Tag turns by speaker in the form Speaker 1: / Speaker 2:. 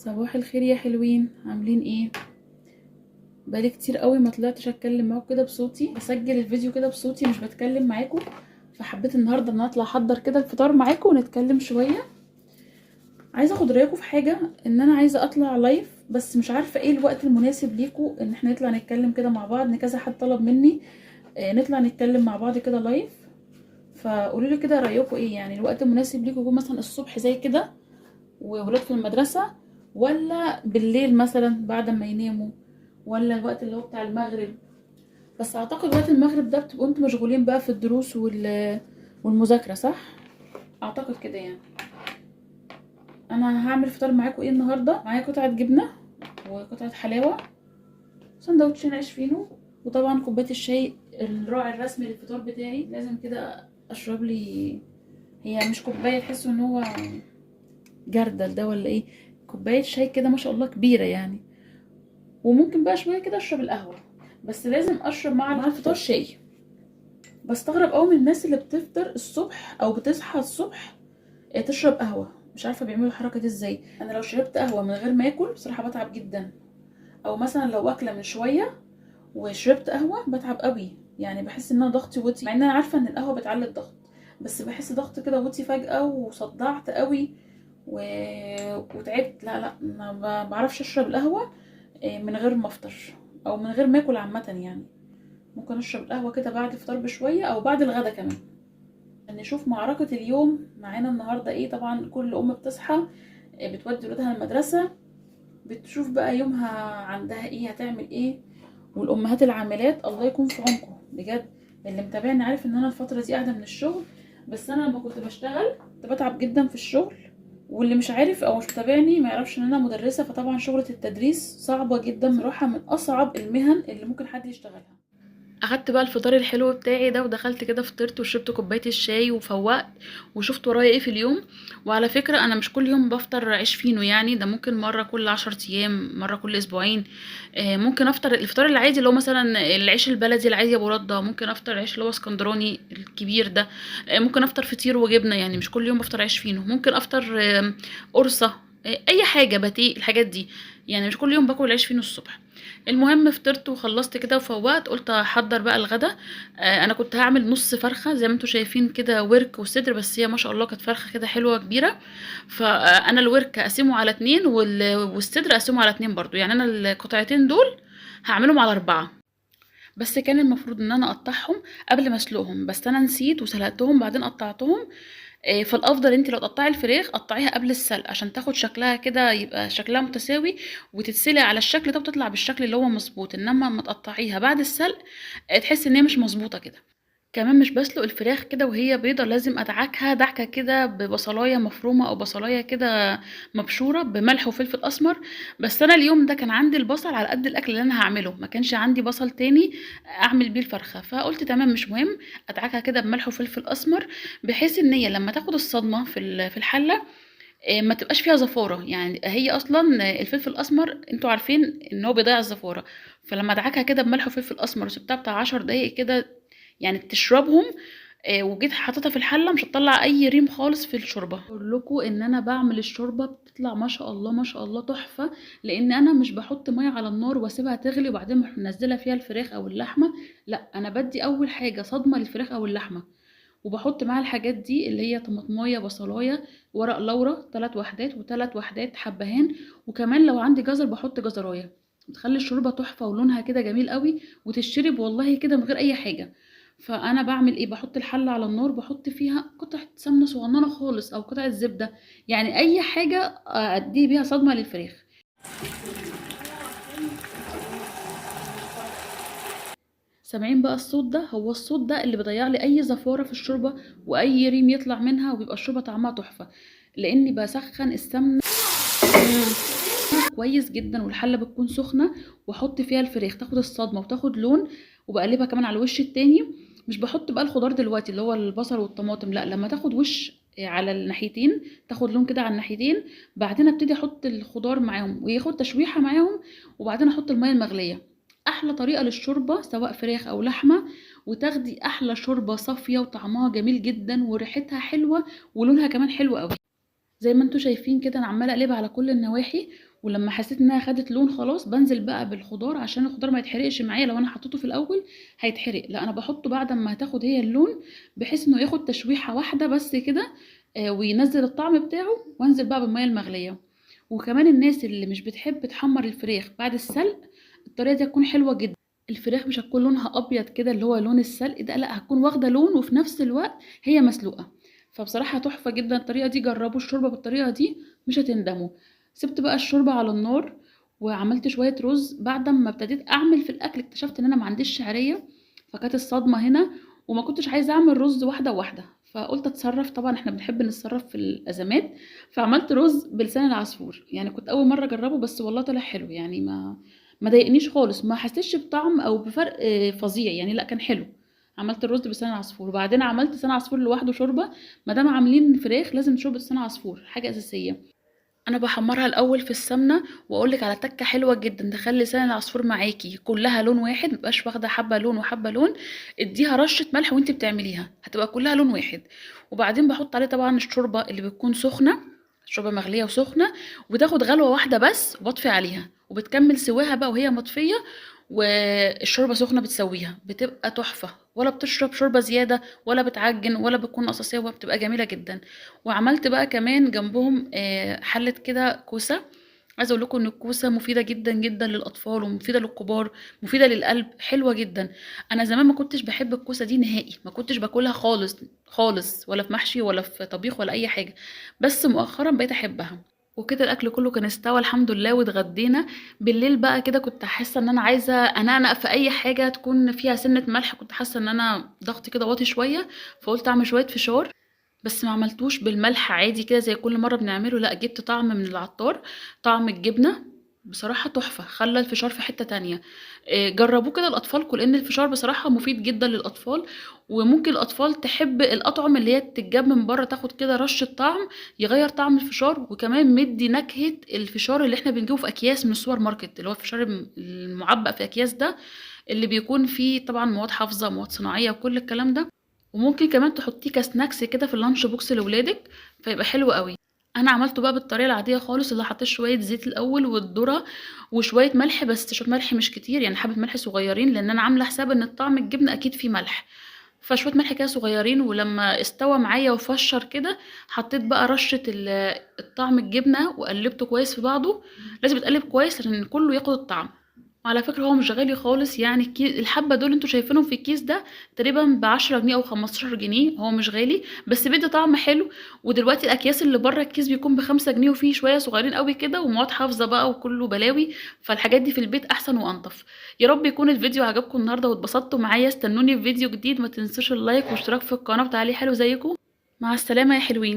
Speaker 1: صباح الخير يا حلوين، عاملين ايه؟ بقالي كتير قوي ما طلعتش اتكلم معاكم كده بصوتي، بسجل الفيديو كده بصوتي مش بتكلم معاكم. فحبيت النهارده ان أنا اطلع احضر كده الفطار معاكم ونتكلم شويه. عايزه اخد رايكم في حاجه، ان انا عايزه اطلع لايف بس مش عارفه ايه الوقت المناسب ليكم ان احنا نطلع نتكلم كده مع بعض، ان كذا حد طلب مني نطلع نتكلم مع بعض كده لايف. فقولوا لي كده رايكم ايه، يعني الوقت المناسب ليكم يكون مثلا الصبح زي كده وولاد في المدرسة، ولا بالليل مثلا بعد ما يناموا، ولا الوقت اللي هو بتاع المغرب. بس اعتقد وقت المغرب ده بتبقوا انتوا مشغولين بقى في الدروس والمذاكرة، صح؟ اعتقد كده يعني. انا هعمل فطار معاكم ايه النهارده. معايا قطعة جبنة وقطعة حلاوة، سندوتشين عيش فينو، وطبعا كوباية الشاي الراعي الرسمي للفطار بتاعي. لازم كده اشرب لي، هي مش كوباية تحسوا ان هو جردل ده ولا ايه، كوباية شاي كده ما شاء الله كبيرة يعني. وممكن بقى شويه كده اشرب القهوه، بس لازم اشرب مع الفطار شاي. بستغرب قوي من الناس اللي بتفطر الصبح او بتصحى الصبح تشرب قهوه، مش عارفه بيعملوا الحركه دي ازاي. انا لو شربت قهوه من غير ما اكل بصراحه بتعب جدا، او مثلا لو اكله من شويه وشربت قهوه بتعب قوي، يعني بحس ان انا ضغطي وطي، مع ان انا عارفه ان القهوه بتعلي الضغط، بس بحس ضغط كده وطي فجاه وصدعت قوي و... وتعبت. لا لا، ما بعرفش اشرب القهوه من غير ما افطر او من غير ما اكل عامه يعني. ممكن اشرب القهوه كده بعد الفطار بشويه او بعد الغدا كمان. نشوف معركه اليوم معانا النهارده ايه. طبعا كل ام بتصحى بتودي ولادها المدرسه، بتشوف بقى يومها عندها ايه، هتعمل ايه. والامهات العاملات الله يكون في عونكم بجد. اللي متابعني عارف ان انا الفتره دي قاعده من الشغل، بس انا لما كنت بشتغل كنت بتعب جدا في الشغل. واللي مش عارف او مش متابعني ما يعرفش ان انا مدرسه، فطبعا شغله التدريس صعبه جدا، بصراحه من اصعب المهن اللي ممكن حد يشتغلها. اخدت بقى الفطار الحلو بتاعي ده ودخلت كده فطرت وشربت كوبايه الشاي وفوقت وشفت ورايا ايه في اليوم. وعلى فكره انا مش كل يوم بفطر عيش فينو، يعني ده ممكن مره كل 10 ايام، مره كل اسبوعين. ممكن افطر الفطار العادي اللي هو مثلا العيش البلدي العادي ابو رده، ممكن افطر عيش اللي هو اسكندراني الكبير ده. ممكن افطر فطير وجبنه، يعني مش كل يوم بفطر عيش فينو. ممكن افطر قرصه، اي حاجه باتيه الحاجات دي، يعني مش كل يوم باكل عيش فينو الصبح. المهم فطرت وخلصت كده وفوقت، قلت احضر بقى الغدا. انا كنت هعمل نص فرخه زي ما انتم شايفين كده، ورك وصدر، بس هي ما شاء الله كانت فرخه كده حلوه كبيره. فانا الورك اقسمه على 2 والصدر اقسمه على 2 برضو، يعني انا القطعتين دول هعملهم على 4. بس كان المفروض ان انا اقطعهم قبل ما اسلقهم، بس انا نسيت وسلقتهم بعدين قطعتهم. فالافضل انت لو تقطعي الفراخ قطعيها قبل السلق عشان تاخد شكلها كده، يبقى شكلها متساوي وتتسلق على الشكل ده وتطلع بالشكل اللي هو مظبوط. انما اما تقطعيها بعد السلق تحس ان هي مش مظبوطه كده. كمان مش بسلق الفراخ كده وهي بيضة، لازم ادعكها دعكة كده ببصلاية مفرومة او بصلاية كده مبشورة بملح وفلفل اسمر. بس انا اليوم ده كان عندي البصل على قد الاكل اللي انا هعمله، ما كانش عندي بصل تاني اعمل بيه الفرخة، فقلت تمام مش مهم، ادعكها كده بملح وفلفل اسمر، بحيث ان هي لما تاخد الصدمة في الحلة ما تبقاش فيها زفارة. يعني هي اصلا الفلفل الاسمر انتوا عارفين ان هو بيضيع الزفارة. فلما ادعكها كده بملح وفلفل اسمر وسبتها بتاع 10 دقايق كده يعني تشربهم، وجيت حطيتها في الحله مش هتطلع اي ريم خالص في الشوربه. اقول لكم ان انا بعمل الشوربه بتطلع ما شاء الله ما شاء الله تحفه، لان انا مش بحط ميه على النار واسيبها تغلي وبعدين اروح منزله فيها الفراخ او اللحمه. لا، انا بدي اول حاجه صدمه للفراخ او اللحمه، وبحط معاها الحاجات دي اللي هي طماطمايه بصلايه ورق لورا 3 وحدات و3 وحدات حبهان، وكمان لو عندي جزر بحط جزرايه، بتخلي الشوربه تحفه ولونها كده جميل قوي وتشرب والله كده من غير اي حاجه. فانا بعمل ايه، بحط الحله على النار، بحط فيها قطعه سمنه صغننه خالص او قطعه زبده، يعني اي حاجه ادي بيها صدمه للفراخ. سامعين بقى الصوت ده؟ هو الصوت ده اللي بيضيع لي اي زفاره في الشوربه واي ريم يطلع منها، وبيبقى الشوربه طعمها تحفه، لاني بسخن السمنه كويس جدا والحله بتكون سخنه، واحط فيها الفراخ تاخد الصدمه وتاخد لون، وبقلبها كمان على الوش التاني. مش بحط بقى الخضار دلوقتي اللي هو البصل والطماطم، لا، لما تاخد وش على الناحيتين، تاخد لون كده على الناحيتين، بعدين ابتدي احط الخضار معاهم وياخد تشويحه معاهم، وبعدين احط الميه المغليه. احلى طريقه للشوربه سواء فراخ او لحمه، وتاخدي احلى شوربه صافيه وطعمها جميل جدا وريحتها حلوه ولونها كمان حلو قوي. زي ما انتم شايفين كده انا عماله اقلبها على كل النواحي، ولما حسيت انها خدت لون خلاص بنزل بقى بالخضار عشان الخضار ما يتحرقش معايا. لو انا حطيته في الاول هيتحرق، لا انا بحطه بعد ما هتاخد هي اللون، بحيث انه ياخد تشويحه واحده بس كده، وينزل الطعم بتاعه، وانزل بقى بالميه المغليه. وكمان الناس اللي مش بتحب تحمر الفراخ بعد السلق، الطريقه دي هتكون حلوه جدا. الفراخ مش هتكون لونها ابيض كده اللي هو لون السلق ده، لا هتكون واخده لون وفي نفس الوقت هي مسلوقه. فبصراحه تحفه جدا الطريقه دي، جربوا الشوربه بالطريقه دي مش هتندموا. سبت بقى الشوربه على النار، وعملت شويه رز. بعد ما ابتديت اعمل في الاكل اكتشفت ان انا ما عنديش شعريه، فكانت الصدمه هنا. وما كنتش عايزه اعمل رز واحده واحده، فقلت اتصرف، طبعا احنا بنحب نتصرف في الازمات. فعملت رز بلسان العصفور، يعني كنت اول مره اجربه بس والله طلع حلو، يعني ما ضايقنيش خالص، ما حسيتش بطعم او بفرق فظيع يعني، لا كان حلو. عملت الرز بلسان العصفور، وبعدين عملت لسان عصفور لوحده شوربه. ما دام عاملين فراخ لازم شوربه لسان عصفور، حاجه اساسيه. انا بحمرها الاول في السمنه، واقول لك على تكه حلوه جدا تخلي لسان العصفور معاكي كلها لون واحد، مبقاش واخده حبه لون وحبه لون. اديها رشه ملح وانت بتعمليها هتبقى كلها لون واحد. وبعدين بحط عليه طبعا الشوربه اللي بتكون سخنه، شوربه مغليه وسخنه، وبتاخد غلوه واحده بس وبطفي عليها، وبتكمل سواها بقى وهي مطفيه، والشوربه سخنه بتسويها بتبقى تحفه، ولا بتشرب شوربه زياده ولا بتعجن ولا بتكون ناقصه سوا، بتبقى جميله جدا. وعملت بقى كمان جنبهم حلة كده كوسة. عايزه اقول لكم ان الكوسه مفيده جدا جدا للاطفال ومفيده للكبار، مفيده للقلب، حلوه جدا. انا زمان ما كنتش بحب الكوسه دي نهائي، ما كنتش باكلها خالص خالص، ولا في محشي ولا في طبيخ ولا اي حاجه، بس مؤخرا بقيت احبها. وكده الاكل كله كان استوى الحمد لله واتغدينا. بالليل بقى كده كنت حاسه ان انا عايزه انقنق في اي حاجه تكون فيها سنه ملح، كنت حاسه ان انا ضغطي كده واطي شويه، فقلت اعمل شويه فشار. بس ما عملتوش بالملح عادي كده زي كل مرة بنعمله، لأ جبت طعم من العطار، طعم الجبنة بصراحة تحفة، خلى الفشار في حتة تانية. جربوه كده لأطفالكم، لأن الفشار بصراحة مفيد جدا للأطفال. وممكن الأطفال تحب الأطعم اللي هي تتجاب من بره، تاخد كده رشة طعم يغير طعم الفشار، وكمان مدي نكهة الفشار اللي احنا بنجيبه في أكياس من السوبر ماركت، اللي هو الفشار المعبأ في أكياس ده، اللي بيكون فيه طبعا مواد حافظة، مواد صناعية، وكل الكلام ده. وممكن كمان تحطيه كسناكس كده في اللانش بوكس لاولادك، فيبقى حلو قوي. انا عملته بقى بالطريقه العاديه خالص، اللي حطيت شويه زيت الاول والذره وشويه ملح، بس شويه ملح مش كتير يعني، حبه ملح صغيرين، لان انا عامله حساب ان الطعم الجبنه اكيد فيه ملح. فشويه ملح كده صغيرين، ولما استوى معايا وفشر كده حطيت بقى رشه الطعم الجبنه وقلبته كويس في بعضه. لازم يتقلب كويس عشان كله ياخد الطعم. وعلى فكرة هو مش غالي خالص يعني، الحبة دول انتوا شايفينهم في الكيس ده تقريبا ب10 جنيه او 15 جنيه، هو مش غالي بس بيدي طعم حلو. ودلوقتي الاكياس اللي بره الكيس بيكون ب5 جنيه، وفيه شوية صغيرين قوي كده ومواد حافظة بقى وكله بلاوي، فالحاجات دي في البيت احسن وانضف. يا رب يكون الفيديو عجبكم النهاردة واتبسطتوا معايا، استنوني في فيديو جديد، ما تنسوش اللايك واشتراك في القناة بتاعي حلو زيكم. مع السلامة يا حلوين.